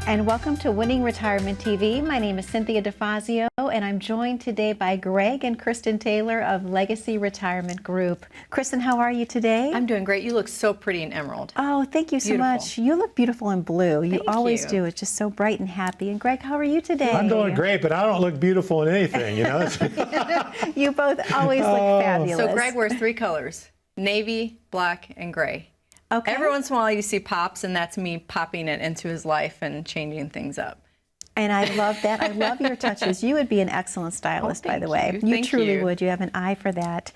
And welcome to Winning Retirement TV. My name is Cynthia DeFazio, and I'm joined today by Greg and Kristen Taylor of Legacy Retirement Group. Kristen, how are you today? I'm doing great. You look so pretty in emerald. Oh, thank you so much. You look beautiful in blue. You always do. It's just so bright and happy. And Greg, how are you today? I'm doing great, but I don't look beautiful in anything, you know? You both always look fabulous. So Greg wears three colors: navy, black, and gray. Okay. Every once in a while you see pops, and that's me popping it into his life and changing things up. And I love that. I love your touches. You would be an excellent stylist, by the way. You truly would. You have an eye for that.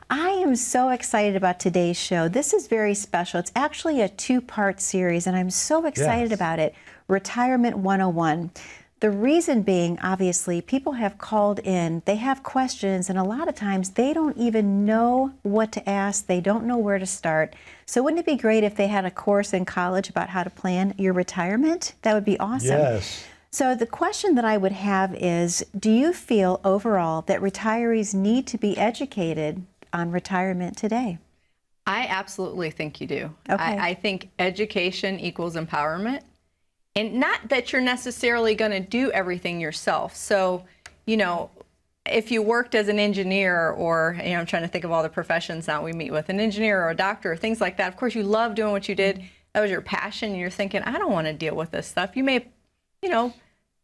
I am so excited about today's show. This is very special. It's actually a two-part series, and I'm so excited about it. Retirement 101. The reason being, obviously, people have called in, they have questions, and a lot of times they don't even know what to ask. They don't know where to start. So wouldn't it be great if they had a course in college about how to plan your retirement? That would be awesome. Yes. So the question that I would have is, do you feel overall that retirees need to be educated on retirement today? I absolutely think you do. Okay. I think education equals empowerment. And not that you're necessarily going to do everything yourself. So, you know, if you worked as an engineer or, you know, I'm trying to think of all the professions now we meet with, an engineer or a doctor, or things like that. Of course, you love doing what you did. That was your passion. And you're thinking, I don't want to deal with this stuff. You may, you know,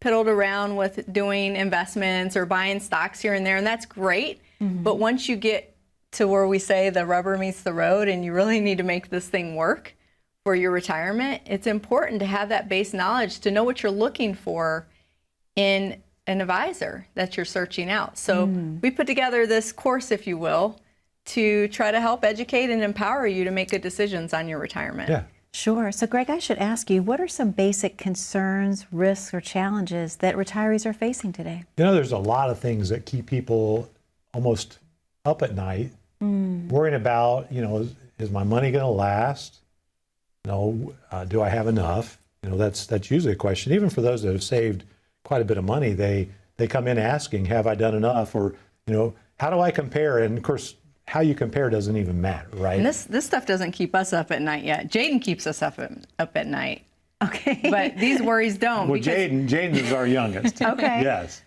piddled around with doing investments or buying stocks here and there, and that's great. But once you get to where we say the rubber meets the road and you really need to make this thing work for your retirement, it's important to have that base knowledge to know what you're looking for in an advisor that you're searching out. So we put together this course, if you will, to try to help educate and empower you to make good decisions on your retirement. Yeah. Sure. So Greg, I should ask you, what are some basic concerns, risks, or challenges that retirees are facing today? You know, there's a lot of things that keep people almost up at night, worrying about, you know, is my money going to last? You know, do I have enough? You know, that's usually a question. Even for those that have saved quite a bit of money, they come in asking, have I done enough? Or, you know, how do I compare? And of course, how you compare doesn't even matter, right? And this stuff doesn't keep us up at night yet. Jaden keeps us up at night. Okay. But these worries don't. Well, Jaden is our youngest. Okay. Yes.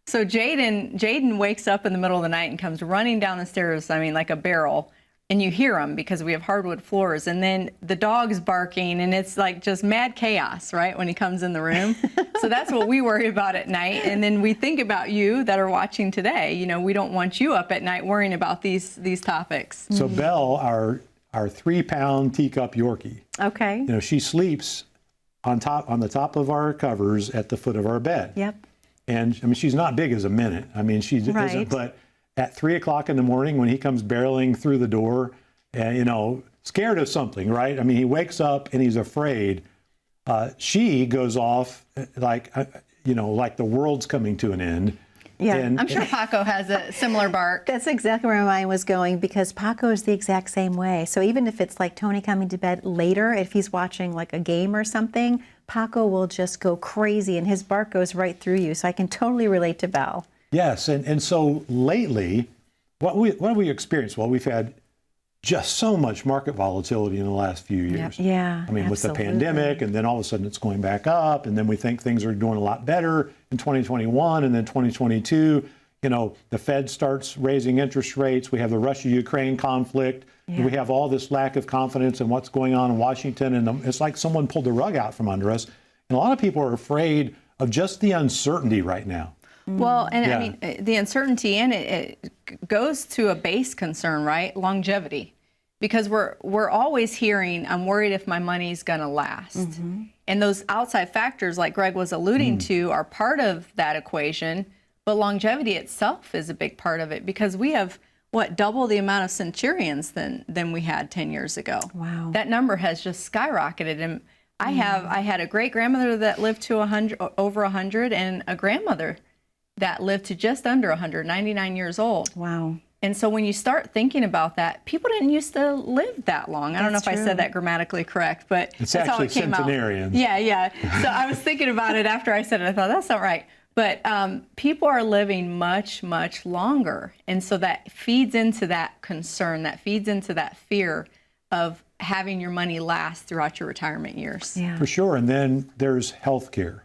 So Jaden wakes up in the middle of the night and comes running down the stairs, I mean, like a barrel. And you hear him because we have hardwood floors, and then the dog's barking, and it's like just mad chaos, right, when he comes in the room. So that's what we worry about at night. And then we think about you that are watching today. You know, we don't want you up at night worrying about these topics. So Belle, our 3-pound teacup Yorkie, Okay. you know, she sleeps on the top of our covers at the foot of our bed. Yep. And I mean, she's not big as a minute. I mean, she isn't, but at 3 o'clock in the morning when he comes barreling through the door, you know, scared of something, right? I mean, he wakes up and he's afraid. She goes off like, you know, like the world's coming to an end. Yeah, and, I'm sure Paco has a similar bark. That's exactly where my mind was going, because Paco is the exact same way. So even if it's like Tony coming to bed later, if he's watching like a game or something, Paco will just go crazy and his bark goes right through you. So I can totally relate to Belle. Yes, and so lately, what have we experienced? Well, we've had just so much market volatility in the last few years. Yeah, I mean, with the pandemic, and then all of a sudden it's going back up, and then we think things are doing a lot better in 2021, and then 2022, you know, the Fed starts raising interest rates. We have the Russia-Ukraine conflict. We have all this lack of confidence in what's going on in Washington, and it's like someone pulled the rug out from under us. And a lot of people are afraid of just the uncertainty right now. Well, and I mean, the uncertainty in it goes to a base concern, right? Longevity. Because we're always hearing, I'm worried if my money's going to last. And those outside factors, like Greg was alluding to, are part of that equation. But longevity itself is a big part of it, because we have, double the amount of centurions than we had 10 years ago. Wow. That number has just skyrocketed. And I had a great grandmother that lived to over 100, and a grandmother that lived to just under 100, 99 years old. Wow. And so when you start thinking about that, people didn't used to live that long. I don't know if I said that grammatically correct, but it's that's how actually it came centenarians. out. Yeah. So I was thinking about it after I said it. I thought, that's not right. But people are living much, much longer. And so that feeds into that concern, that feeds into that fear of having your money last throughout your retirement years. Yeah. For sure. And then there's health care.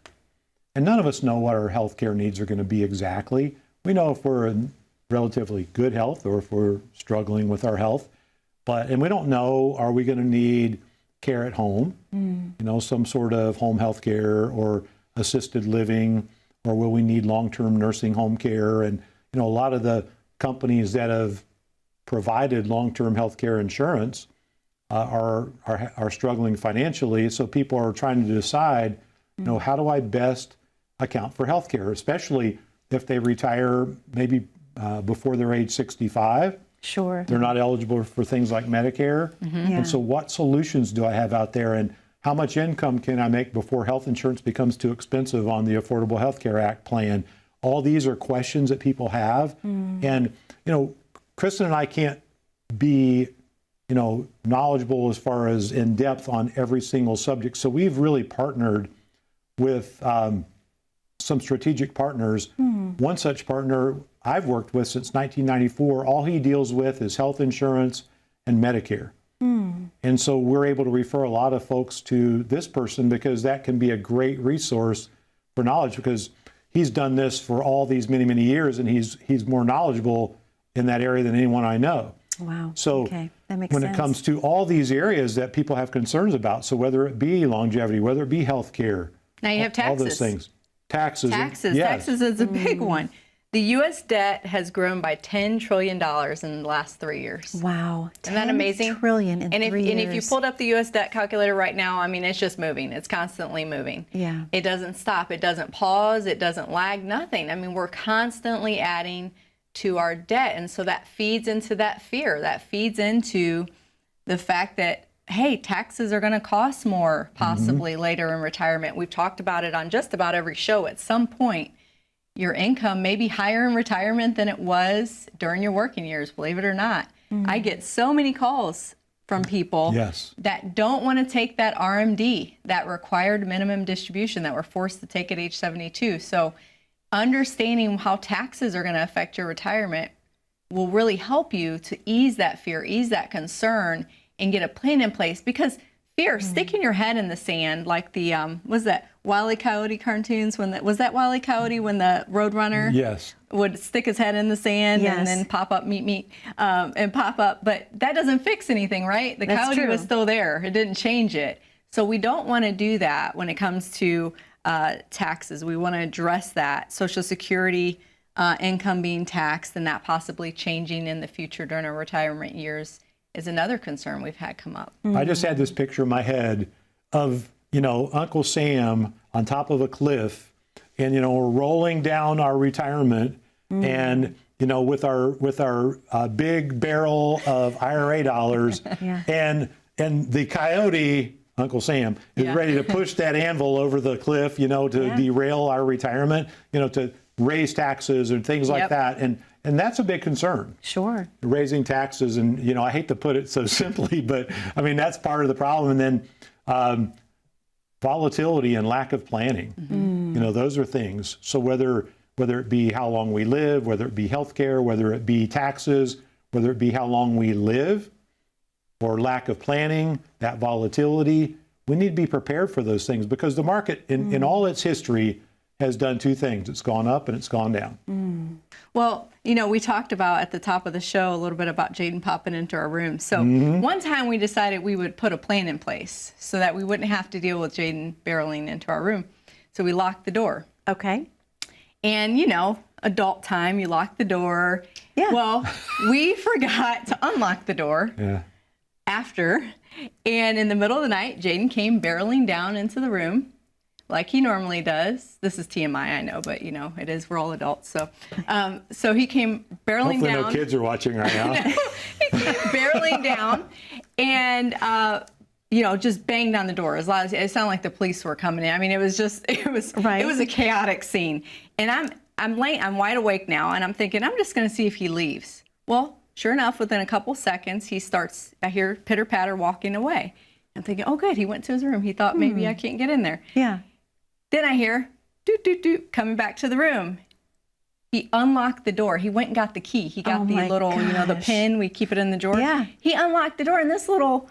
And none of us know what our health care needs are going to be exactly. We know if we're in relatively good health or if we're struggling with our health. And we don't know, are we going to need care at home? Some sort of home health care or assisted living, or will we need long-term nursing home care? And, a lot of the companies that have provided long-term health care insurance are struggling financially. So people are trying to decide, how do I best account for health care, especially if they retire maybe before they're age 65. Sure. They're not eligible for things like Medicare. Yeah. And so what solutions do I have out there, and how much income can I make before health insurance becomes too expensive on the Affordable Health Care Act plan? All these are questions that people have. And, Kristen and I can't be, knowledgeable as far as in depth on every single subject. So we've really partnered with some strategic partners. One such partner I've worked with since 1994, all he deals with is health insurance and Medicare. And so we're able to refer a lot of folks to this person because that can be a great resource for knowledge, because he's done this for all these many, many years, and he's more knowledgeable in that area than anyone I know. Wow. So okay. That makes when sense. it comes to all these areas that people have concerns about, so whether it be longevity, whether it be health care, Now you have taxes. all those things. Taxes. Taxes. Yes. Taxes is a big one. The U.S. debt has grown by $10 trillion in the last 3 years. Wow. Isn't that amazing? $10 trillion in 3 years. And if you pulled up the U.S. debt calculator right now, I mean, it's just moving. It's constantly moving. Yeah. It doesn't stop. It doesn't pause. It doesn't lag. Nothing. I mean, we're constantly adding to our debt. And so that feeds into that fear. That feeds into the fact that, hey, taxes are going to cost more possibly later in retirement. We've talked about it on just about every show. At some point, your income may be higher in retirement than it was during your working years, believe it or not. I get so many calls from people that don't want to take that RMD, that required minimum distribution that we're forced to take at age 72. So understanding how taxes are going to affect your retirement will really help you to ease that fear, ease that concern, and get a plan in place. Because fear, sticking your head in the sand, like the, was that Wile E. Coyote cartoons? Was that Wile E. Coyote when the Roadrunner would stick his head in the sand and then pop up, meet, and pop up? But that doesn't fix anything, right? The coyote was still there. It didn't change it. So we don't want to do that when it comes to taxes. We want to address that. Social Security income being taxed and that possibly changing in the future during our retirement years is another concern we've had come up. I just had this picture in my head of, Uncle Sam on top of a cliff, and, we're rolling down our retirement and, with our big barrel of IRA dollars and the coyote, Uncle Sam, is ready to push that anvil over the cliff, to derail our retirement, to raise taxes and things like that. And that's a big concern. Sure. Raising taxes. And, I hate to put it so simply, but I mean, that's part of the problem. And then volatility and lack of planning, those are things. So whether it be how long we live, whether it be healthcare, whether it be taxes, whether it be how long we live, or lack of planning, that volatility, we need to be prepared for those things, because the market in all its history has done two things. It's gone up and it's gone down. Well, we talked about at the top of the show a little bit about Jaden popping into our room. So one time we decided we would put a plan in place so that we wouldn't have to deal with Jaden barreling into our room. So we locked the door. Okay. And, adult time, you lock the door. Yeah. Well, we forgot to unlock the door after. And in the middle of the night, Jaden came barreling down into the room like he normally does. This is TMI, I know, but it is, we're all adults. So so he came barreling Hopefully down. no kids are watching right now. He came barreling down and, just banged on the door as loud as it sounded like the police were coming in. I mean, it was a chaotic scene. And I'm wide awake now, and I'm thinking, I'm just going to see if he leaves. Well, sure enough, within a couple seconds, I hear pitter patter walking away. I'm thinking, oh, good, he went to his room. He thought maybe I can't get in there. Yeah. Then I hear doot, doot, doot, coming back to the room. He unlocked the door. He went and got the key. He got the little, the pin. We keep it in the drawer. Yeah. He unlocked the door, and this little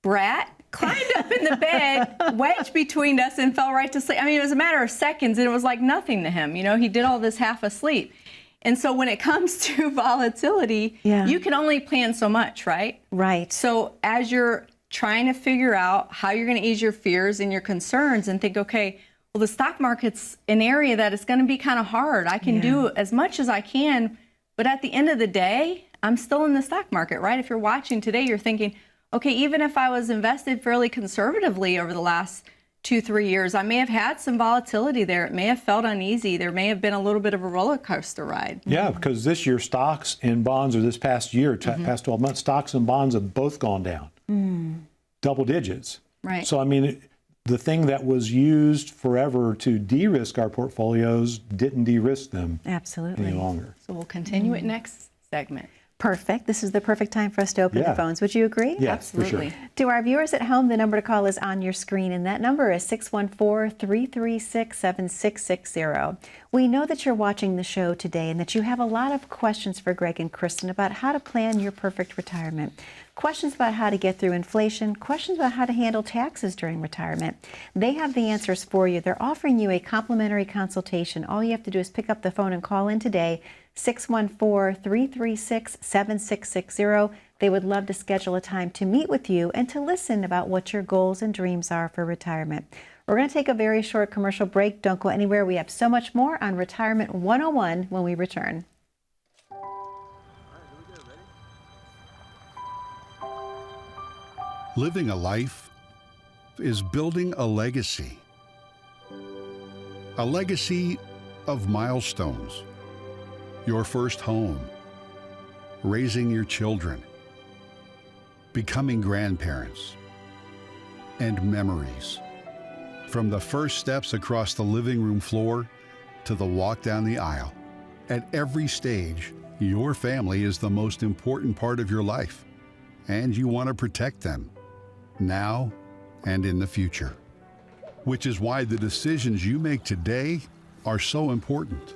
brat climbed up in the bed, wedged between us, and fell right to sleep. I mean, it was a matter of seconds, and it was like nothing to him. You know, he did all this half asleep. And so when it comes to volatility, you can only plan so much, right? Right. So as you're trying to figure out how you're going to ease your fears and your concerns and think, okay, well, the stock market's an area that is going to be kind of hard. I can do as much as I can, but at the end of the day, I'm still in the stock market, right? If you're watching today, you're thinking, okay, even if I was invested fairly conservatively over the last 2-3 years, I may have had some volatility there. It may have felt uneasy. There may have been a little bit of a roller coaster ride. Yeah, because this year stocks and bonds, or this past year, past 12 months, stocks and bonds have both gone down, double digits. Right. So, I mean, the thing that was used forever to de-risk our portfolios didn't de-risk them Absolutely. any longer. So we'll continue it next segment. Perfect. This is the perfect time for us to open the phones. Would you agree? Yeah, Absolutely. for sure. To our viewers at home, the number to call is on your screen, and that number is 614-336-7660. We know that you're watching the show today and that you have a lot of questions for Greg and Kristen about how to plan your perfect retirement. Questions about how to get through inflation, questions about how to handle taxes during retirement. They have the answers for you. They're offering you a complimentary consultation. All you have to do is pick up the phone and call in today, 614-336-7660. They would love to schedule a time to meet with you and to listen about what your goals and dreams are for retirement. We're going to take a very short commercial break. Don't go anywhere. We have so much more on Retirement 101 when we return. Living a life is building a legacy. A legacy of milestones. Your first home, raising your children, becoming grandparents, and memories. From the first steps across the living room floor to the walk down the aisle, at every stage, your family is the most important part of your life, and you want to protect them, now and in the future. Which is why the decisions you make today are so important.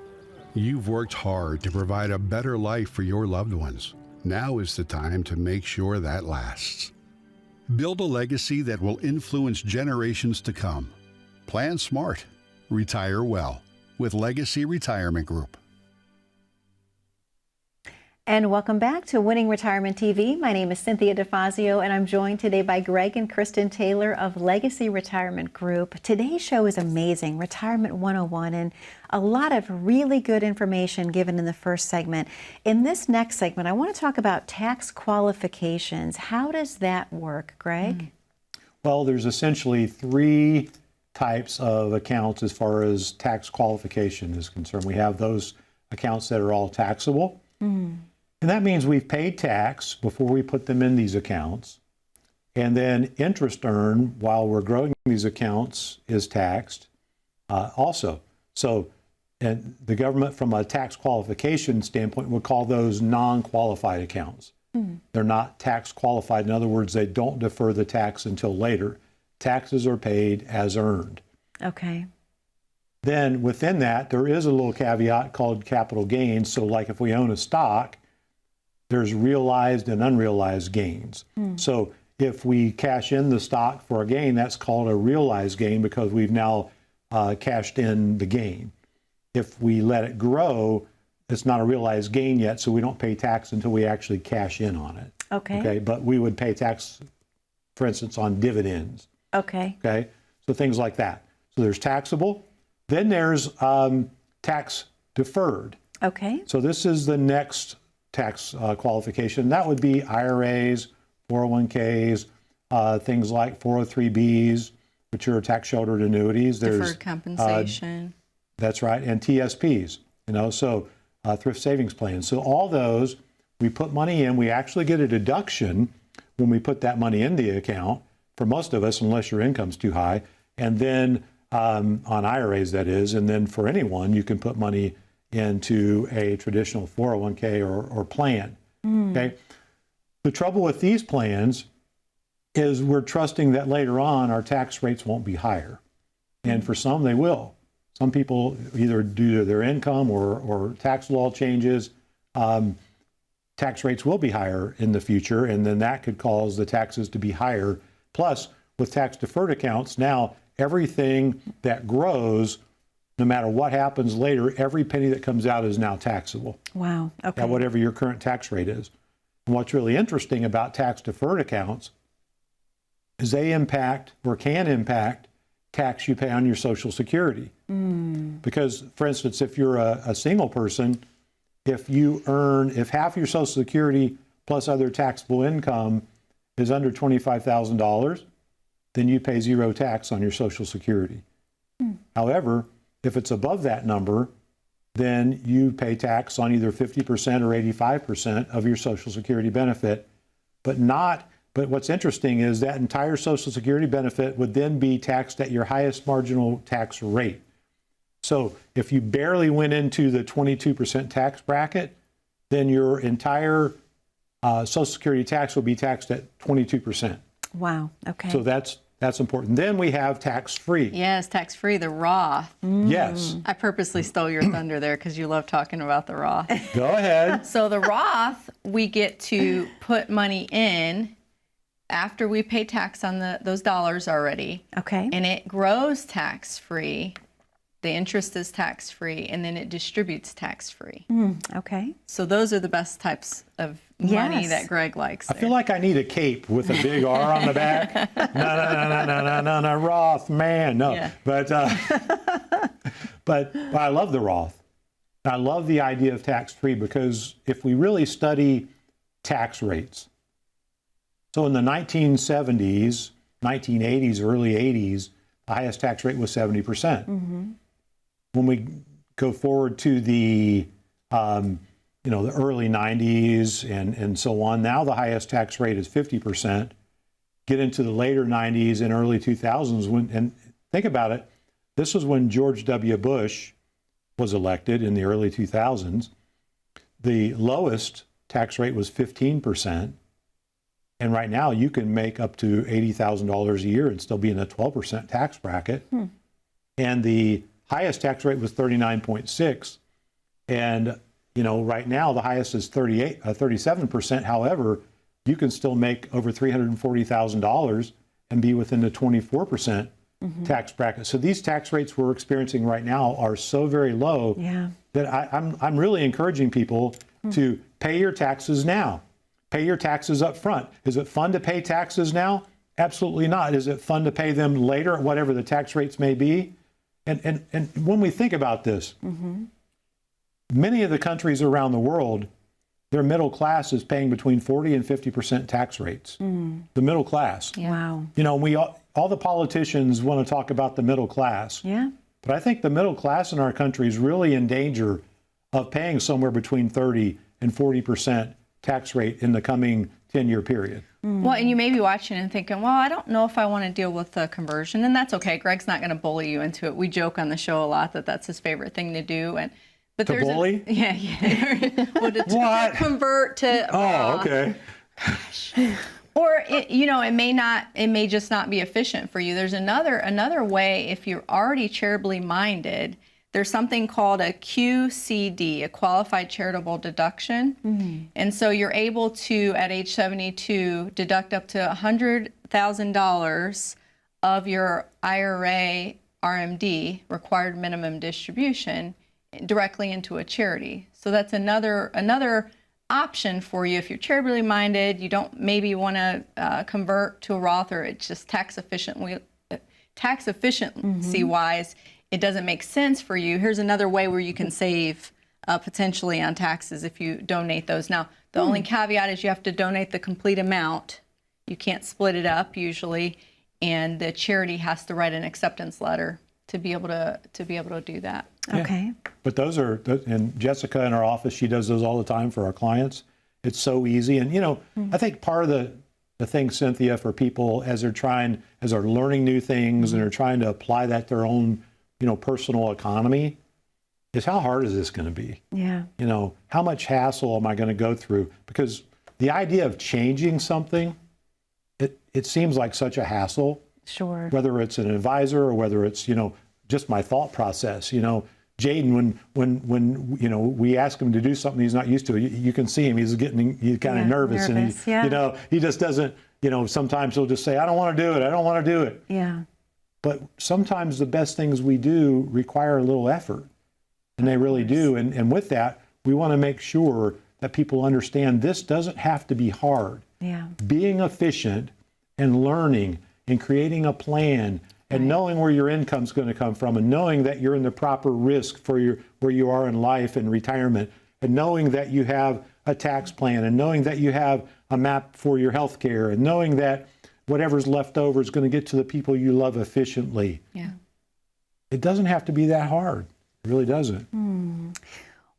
You've worked hard to provide a better life for your loved ones. Now is the time to make sure that lasts. Build a legacy that will influence generations to come. Plan smart. Retire well with Legacy Retirement Group. And welcome back to Winning Retirement TV. My name is Cynthia DeFazio, and I'm joined today by Greg and Kristen Taylor of Legacy Retirement Group. Today's show is amazing, Retirement 101, and a lot of really good information given in the first segment. In this next segment, I want to talk about tax qualifications. How does that work, Greg? Well, there's essentially 3 types of accounts as far as tax qualification is concerned. We have those accounts that are all taxable. And that means we've paid tax before we put them in these accounts. And then interest earned while we're growing these accounts is taxed also. So, and the government from a tax qualification standpoint would call those non-qualified accounts. They're not tax qualified. In other words, they don't defer the tax until later. Taxes are paid as earned. Okay. Then within that, there is a little caveat called capital gains. So like if we own a stock, there's realized and unrealized gains. So if we cash in the stock for a gain, that's called a realized gain because we've now cashed in the gain. If we let it grow, it's not a realized gain yet, so we don't pay tax until we actually cash in on it. Okay. But we would pay tax, for instance, on dividends. Okay. Okay, so things like that. So there's taxable. Then there's tax deferred. Okay. So this is the next tax qualification. That would be IRAs, 401ks, things like 403bs, which are tax sheltered annuities. There's Deferred compensation. that's right, and TSPs. So thrift savings plans. So all those, we put money in. We actually get a deduction when we put that money in the account. For most of us, unless your income's too high, and then on IRAs, that is, and then for anyone, you can put money into a traditional 401k or plan. Okay. The trouble with these plans is we're trusting that later on our tax rates won't be higher, and for some they will. Some people, either due to their income or tax law changes, tax rates will be higher in the future, and then that could cause the taxes to be higher Plus, with tax deferred accounts, now everything that grows, no matter what happens later, every penny that comes out is now taxable Wow. Okay. at whatever your current tax rate is. And what's really interesting about tax deferred accounts is they impact or can impact tax you pay on your Social Security. Because, for instance, if you're a single person, if half your Social Security plus other taxable income is under $25,000, then you pay zero tax on your Social Security. However, if it's above that number, then you pay tax on either 50% or 85% of your Social Security benefit, but what's interesting is that entire Social Security benefit would then be taxed at your highest marginal tax rate. So if you barely went into the 22% tax bracket, then your entire Social Security tax will be taxed at 22%. Wow. Okay. So that's important. Then we have tax-free. Yes, tax-free, the Roth. Yes. I purposely stole your thunder there because you love talking about the Roth. Go ahead. So the Roth, we get to put money in after we pay tax on those dollars already. Okay. And it grows tax-free. The interest is tax-free, and then it distributes tax-free. Okay. So those are the best types of money Yes. that Greg likes. I feel like I need a cape with a big R on the back. No, Roth, man, no. Yeah. But I love the Roth. I love the idea of tax-free because if we really study tax rates, so in the 1970s, 1980s, early 80s, the highest tax rate was 70%. When we go forward to the the early 90s and so on, now the highest tax rate is 50%. Get into the later 90s and early 2000s, and think about it, this was when George W. Bush was elected in the early 2000s. The lowest tax rate was 15%. And right now you can make up to $80,000 a year and still be in the 12% tax bracket. And the highest tax rate was 39.6. And right now the highest is 37%. However, you can still make over $340,000 and be within the 24% tax bracket. So these tax rates we're experiencing right now are so very low that I'm really encouraging people to pay your taxes now. Pay your taxes up front. Is it fun to pay taxes now? Absolutely not. Is it fun to pay them later, whatever the tax rates may be? And when we think about this, many of the countries around the world, their middle class is paying between 40 and 50% tax rates. The middle class. Wow. All the politicians want to talk about the middle class. Yeah. But I think the middle class in our country is really in danger of paying somewhere between 30 and 40% tax rate in the coming 10-year period. Well, and you may be watching and thinking, well, I don't know if I want to deal with the conversion, and that's okay. Greg's not going to bully you into it. We joke on the show a lot that that's his favorite thing to do. But To there's bully? Yeah. Well, to What? convert to Oh, okay. Or it may just not be efficient for you. There's another way. If you're already charitably minded, there's something called a QCD, a qualified charitable deduction. And so you're able to, at age 72, deduct up to $100,000 of your IRA RMD, required minimum distribution, directly into a charity. So that's another option for you if you're charitably minded. You don't maybe want to convert to a Roth, or it's just tax efficiency wise, it doesn't make sense for you. Here's another way where you can save potentially on taxes if you donate those. Now, the only caveat is you have to donate the complete amount. You can't split it up usually, and the charity has to write an acceptance letter to be able to do that. Okay. But those are, and Jessica in our office, she does those all the time for our clients. It's so easy. And, I think part of the thing, Cynthia, for people as they're learning new things and they're trying to apply that to their own, personal economy, is how hard is this going to be? Yeah. How much hassle am I going to go through? Because the idea of changing something, it seems like such a hassle. Sure. Whether it's an advisor or whether it's, just my thought process. Jaden, when we ask him to do something he's not used to, you can see him. He's kind of nervous, and he just doesn't. You know, sometimes they'll just say, I don't want to do it. I don't want to do it. Yeah. But sometimes the best things we do require a little effort, and they really do. And with that, we want to make sure that people understand this doesn't have to be hard. Yeah. Being efficient and learning and creating a plan and knowing where your income's going to come from, and knowing that you're in the proper risk for where you are in life and retirement, and knowing that you have a tax plan, and knowing that you have a map for your health care, and knowing that whatever's left over is going to get to the people you love efficiently. Yeah. It doesn't have to be that hard. It really doesn't.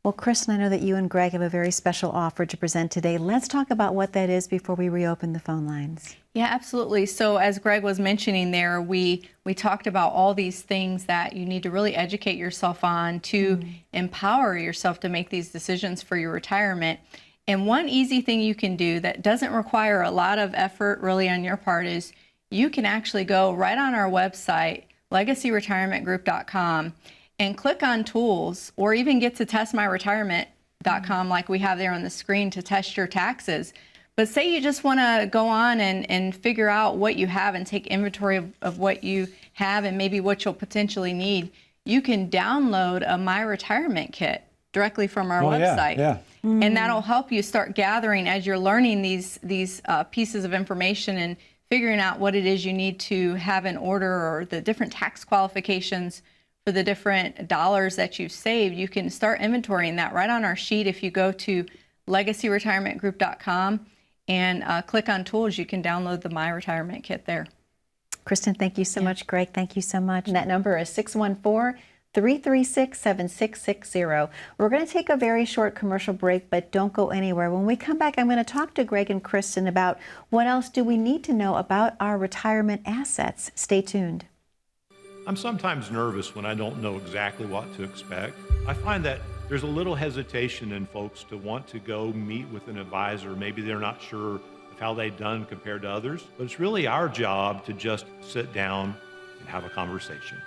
Well, Kristen, I know that you and Greg have a very special offer to present today. Let's talk about what that is before we reopen the phone lines. Yeah, absolutely. So as Greg was mentioning there, we talked about all these things that you need to really educate yourself on to empower yourself to make these decisions for your retirement. And one easy thing you can do that doesn't require a lot of effort really on your part is you can actually go right on our website, legacyretirementgroup.com, and click on tools, or even get to testmyretirement.com like we have there on the screen to test your taxes. But say you just want to go on and figure out what you have and take inventory of what you have and maybe what you'll potentially need, you can download a My Retirement Kit directly from our website. Yeah. And that'll help you start gathering as you're learning these pieces of information and figuring out what it is you need to have in order, or the different tax qualifications for the different dollars that you've saved. You can start inventorying that right on our sheet. If you go to legacyretirementgroup.com and click on tools, you can download the My Retirement Kit there. Kristen, thank you so much. Greg, thank you so much. And that number is 614-336-7660. We're going to take a very short commercial break, but don't go anywhere. When we come back, I'm going to talk to Greg and Kristen about what else do we need to know about our retirement assets. Stay tuned. I'm sometimes nervous when I don't know exactly what to expect. I find that there's a little hesitation in folks to want to go meet with an advisor. Maybe they're not sure of how they've done compared to others, but it's really our job to just sit down and have a conversation.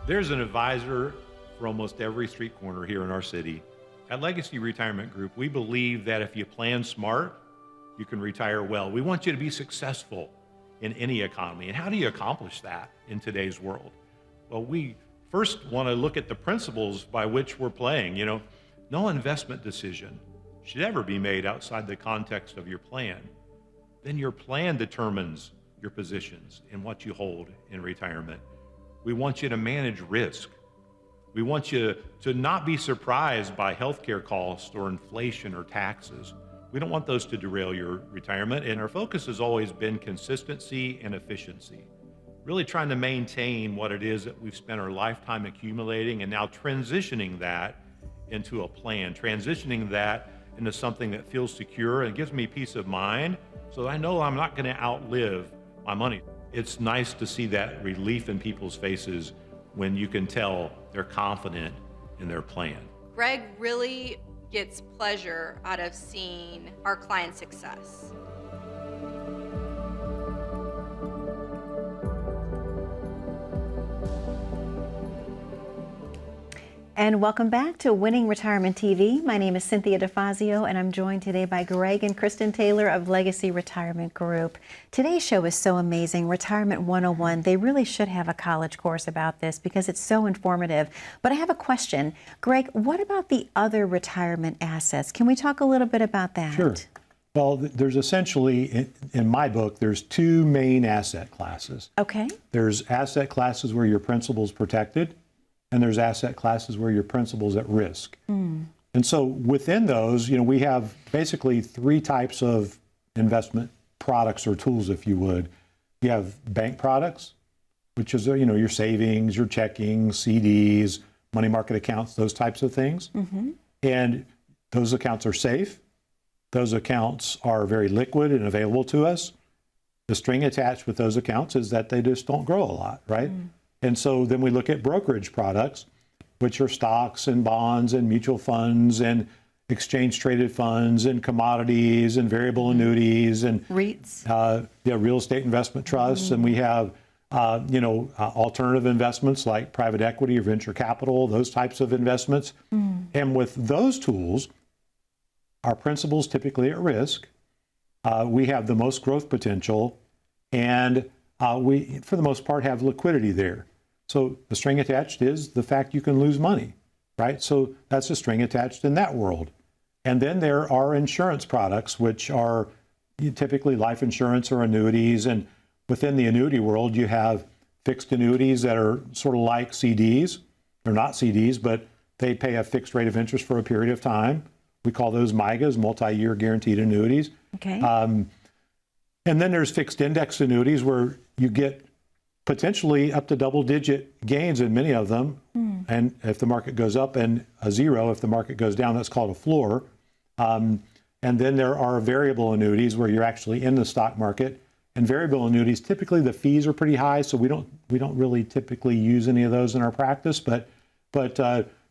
There's an advisor for almost every street corner here in our city. At Legacy Retirement Group, we believe that if you plan smart, you can retire well. We want you to be successful in any economy. And how do you accomplish that in today's world? Well, we first want to look at the principles by which we're playing. You know, no investment decision should ever be made outside the context of your plan. Then your plan determines your positions and what you hold in retirement. We want you to manage risk. We want you to not be surprised by healthcare costs or inflation or taxes. We don't want those to derail your retirement, and our focus has always been consistency and efficiency. Really trying to maintain what it is that we've spent our lifetime accumulating, and now transitioning that into a plan, transitioning that into something that feels secure and gives me peace of mind, so that I know I'm not going to outlive my money. It's nice to see that relief in people's faces when you can tell they're confident in their plan. Greg really gets pleasure out of seeing our client success. And welcome back to Winning Retirement TV. My name is Cynthia DeFazio, and I'm joined today by Greg and Kristen Taylor of Legacy Retirement Group. Today's show is so amazing. Retirement 101. They really should have a college course about this because it's so informative. But I have a question. Greg, what about the other retirement assets? Can we talk a little bit about that? Sure. Well, there's essentially, in my book, there's two main asset classes. Okay. There's asset classes where your principal's protected, and there's asset classes where your principal's at risk. And so within those, we have basically three types of investment products or tools, if you would. You have bank products, which is, your savings, your checking, CDs, money market accounts, those types of things. And those accounts are safe. Those accounts are very liquid and available to us. The string attached with those accounts is that they just don't grow a lot, right? And so then we look at brokerage products, which are stocks and bonds and mutual funds and exchange traded funds and commodities and variable annuities and REITs. Real estate investment trusts. And we have, alternative investments like private equity or venture capital, those types of investments. And with those tools, our principal's typically at risk. We have the most growth potential, and we, for the most part, have liquidity there. So the string attached is the fact you can lose money, right? So that's a string attached in that world. And then there are insurance products, which are typically life insurance or annuities. And within the annuity world, you have fixed annuities that are sort of like CDs. They're not CDs, but they pay a fixed rate of interest for a period of time. We call those MYGAs, multi-year guaranteed annuities. Okay. And then there's fixed index annuities where you get potentially up to double-digit gains in many of them. And if the market goes up, and a zero if the market goes down, that's called a floor. And then there are variable annuities where you're actually in the stock market. And variable annuities, typically the fees are pretty high, so we don't really typically use any of those in our practice. But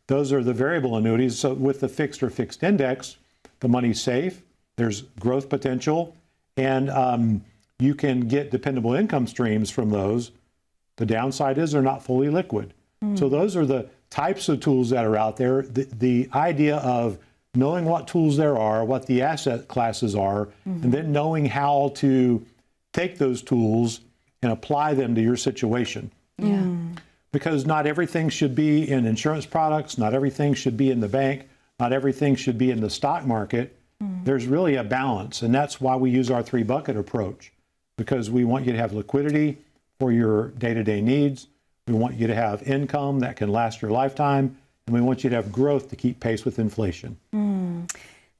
those are the variable annuities. So with the fixed or fixed index, the money's safe. There's growth potential, and you can get dependable income streams from those. The downside is they're not fully liquid. So those are the types of tools that are out there. The idea of knowing what tools there are, what the asset classes are, and then knowing how to take those tools and apply them to your situation. Yeah. Because not everything should be in insurance products, not everything should be in the bank, not everything should be in the stock market. There's really a balance, and that's why we use our 3-bucket approach, because we want you to have liquidity for your day-to-day needs. We want you to have income that can last your lifetime, and we want you to have growth to keep pace with inflation.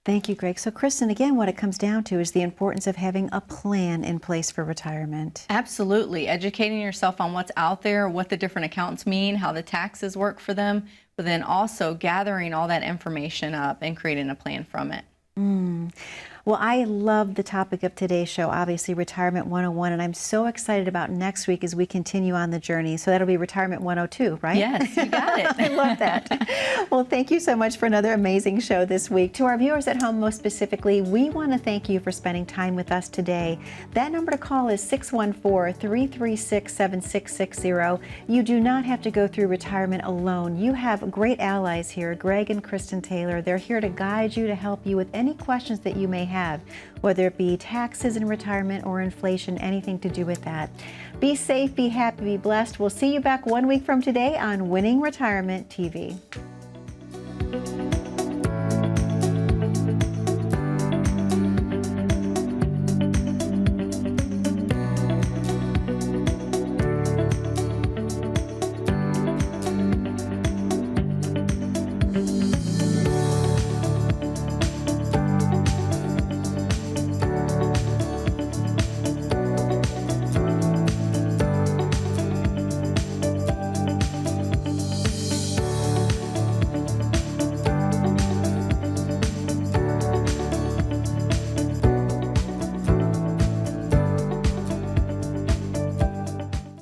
Thank you, Greg. So, Kristen, again, what it comes down to is the importance of having a plan in place for retirement. Absolutely. Educating yourself on what's out there, what the different accounts mean, how the taxes work for them, but then also gathering all that information up and creating a plan from it. Well, I love the topic of today's show, obviously Retirement 101, and I'm so excited about next week as we continue on the journey. So that'll be Retirement 102, right? Yes, you got it. I love that. Well, thank you so much for another amazing show this week. To our viewers at home, most specifically, we want to thank you for spending time with us today. That number to call is 614-336-7660. You do not have to go through retirement alone. You have great allies here, Greg and Kristen Taylor. They're here to guide you, to help you with any questions that you may have, whether it be taxes in retirement or inflation, anything to do with that. Be safe, be happy, be blessed. We'll see you back 1 week from today on Winning Retirement TV.